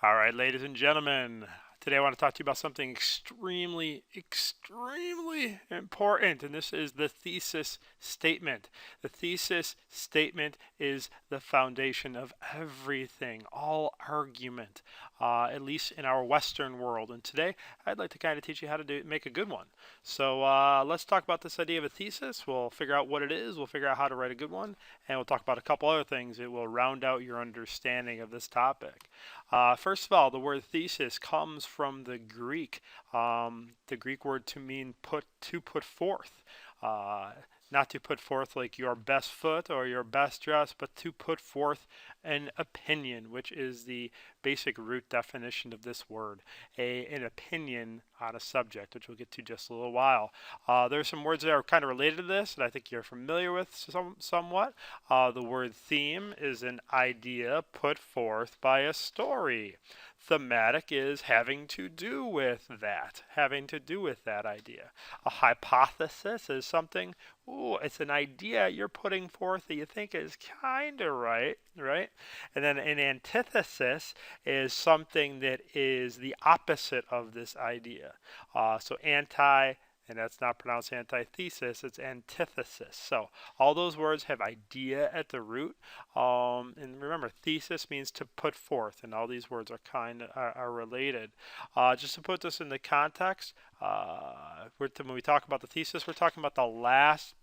All right, ladies and gentlemen, today I want to talk to you about something extremely important, and this is the thesis statement. The thesis statement is the foundation of everything, all argument, at least in our Western world. And today I'd like to kind of teach you how to make a good one. So let's talk about this idea of a thesis. We'll figure out what it is, we'll figure out how to write a good one, and we'll talk about a couple other things that will round out your understanding of this topic. First of all, the word thesis comes from the Greek word to mean to put forth. Uh, Not to put forth like your best foot or your best dress, but to put forth an opinion, which is the basic root definition of this word, an opinion on a subject, which we'll get to just a little while. There are some words that are kind of related to this that I think you're familiar with somewhat. The word theme is an idea put forth by a story. Thematic is having to do with that idea. A hypothesis is something, it's an idea you're putting forth that you think is kind of right, right? And then an antithesis is something that is the opposite of this idea. So anti, and that's not pronounced antithesis, it's antithesis. So all those words have idea at the root. And remember, thesis means to put forth, and all these words are related. Just to put this in the context, when we talk about the thesis, we're talking about the last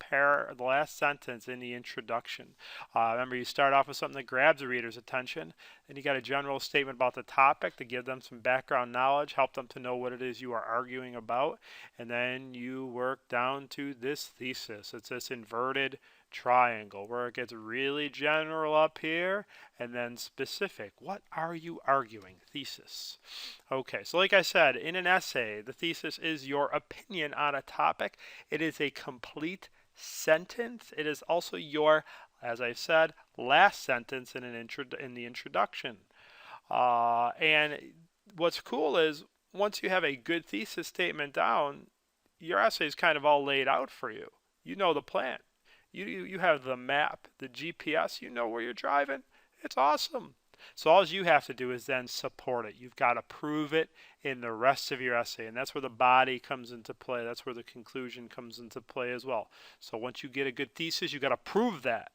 sentence in the introduction. Remember, you start off with something that grabs the reader's attention, then you got a general statement about the topic to give them some background knowledge, help them to know what it is you are arguing about, and then you work down to this thesis. It's this inverted triangle where it gets really general up here and then specific. What are you arguing? Thesis. Okay, so like I said, in an essay, the thesis is your opinion on a topic. It is a complete sentence. It is also your, as I said, last sentence in the introduction. And what's cool is once you have a good thesis statement down, your essay is kind of all laid out for you. You know the plan. You have the map, the GPS, you know where you're driving. It's awesome. So all you have to do is then support it. You've got to prove it in the rest of your essay, and that's where the body comes into play. That's where the conclusion comes into play as well. So once you get a good thesis, you got to prove that.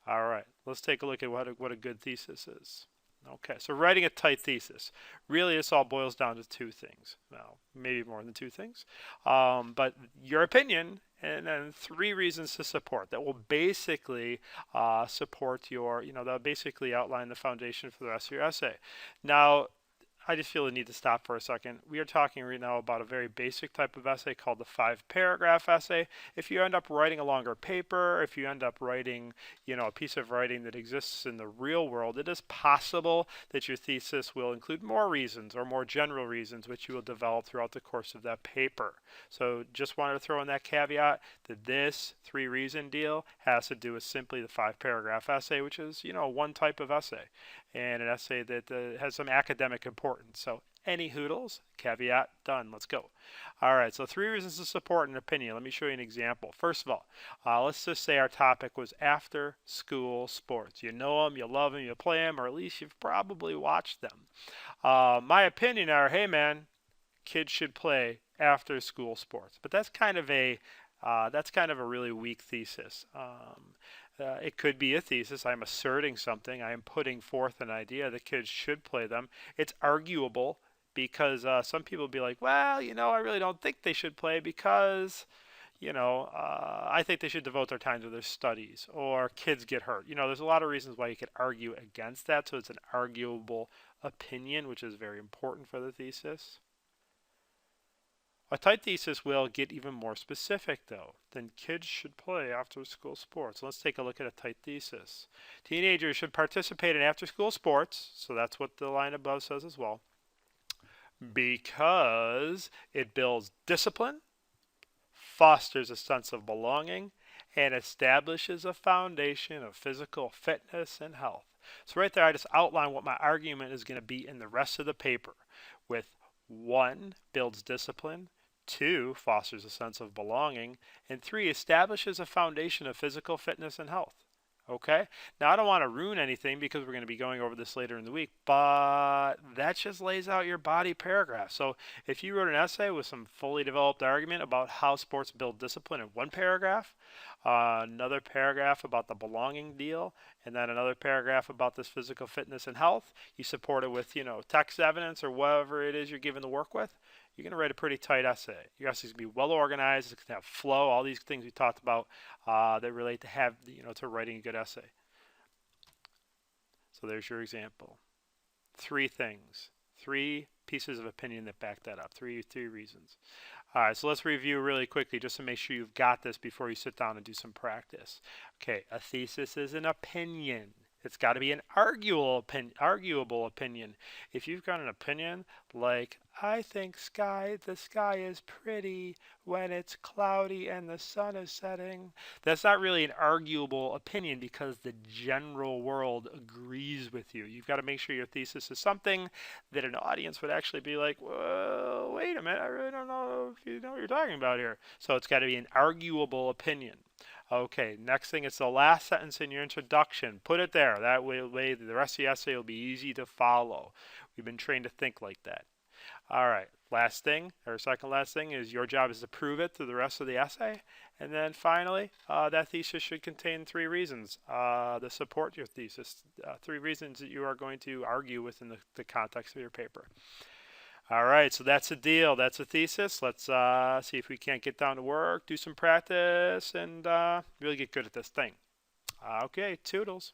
All right, let's take a look at what a good thesis is. Okay, so writing a tight thesis. Really, this all boils down to two things. Well, maybe more than two things. But your opinion and then three reasons to support that will basically support that'll basically outline the foundation for the rest of your essay. Now, I just feel the need to stop for a second. We are talking right now about a very basic type of essay called the 5-paragraph essay. If you end up writing a longer paper, if you end up writing, a piece of writing that exists in the real world, it is possible that your thesis will include more reasons or more general reasons which you will develop throughout the course of that paper. So just wanted to throw in that caveat that this 3-reason deal has to do with simply the 5-paragraph essay, which is, one type of essay, and an essay that has some academic importance. So any hoodles, caveat, done. Let's go. All right, so 3 reasons to support an opinion. Let me show you an example. First of all, let's just say our topic was after school sports. You know them, you love them, you play them, or at least you've probably watched them. My opinion are, hey man, kids should play after school sports. But that's kind of a really weak thesis. It could be a thesis. I'm asserting something. I am putting forth an idea that kids should play them. It's arguable because some people will be like, well, I really don't think they should play because, I think they should devote their time to their studies or kids get hurt. There's a lot of reasons why you could argue against that. So it's an arguable opinion, which is very important for the thesis. A tight thesis will get even more specific, though, than kids should play after school sports. Let's take a look at a tight thesis. Teenagers should participate in after school sports, so that's what the line above says as well, because it builds discipline, fosters a sense of belonging, and establishes a foundation of physical fitness and health. So right there, I just outline what my argument is going to be in the rest of the paper with 1, builds discipline, 2, fosters a sense of belonging, and 3, establishes a foundation of physical fitness and health. Okay, now I don't want to ruin anything because we're going to be going over this later in the week, but that just lays out your body paragraph. So if you wrote an essay with some fully developed argument about how sports build discipline in one paragraph, another paragraph about the belonging deal, and then another paragraph about this physical fitness and health, you support it with, text evidence or whatever it is you're given the work with, you're going to write a pretty tight essay. Your essay is going to be well organized. It's going to have flow, all these things we talked about that relate to writing a good essay. So there's your example. Three things, three pieces of opinion that back that up. Three reasons. All right, so let's review really quickly just to make sure you've got this before you sit down and do some practice. Okay, a thesis is an opinion. It's got to be an arguable opinion. If you've got an opinion like, I think the sky is pretty when it's cloudy and the sun is setting, that's not really an arguable opinion because the general world agrees with you. You've got to make sure your thesis is something that an audience would actually be like, well, wait a minute, I really don't know if you know what you're talking about here. So it's got to be an arguable opinion. Okay, next thing is the last sentence in your introduction. Put it there. That way the rest of the essay will be easy to follow. We've been trained to think like that. All right, last thing, or second last thing, is your job is to prove it through the rest of the essay. And then finally, that thesis should contain three reasons to support your thesis. Three reasons that you are going to argue within the context of your paper. All right, so that's a deal. That's a thesis. Let's see if we can't get down to work, do some practice, and really get good at this thing. Okay, toodles.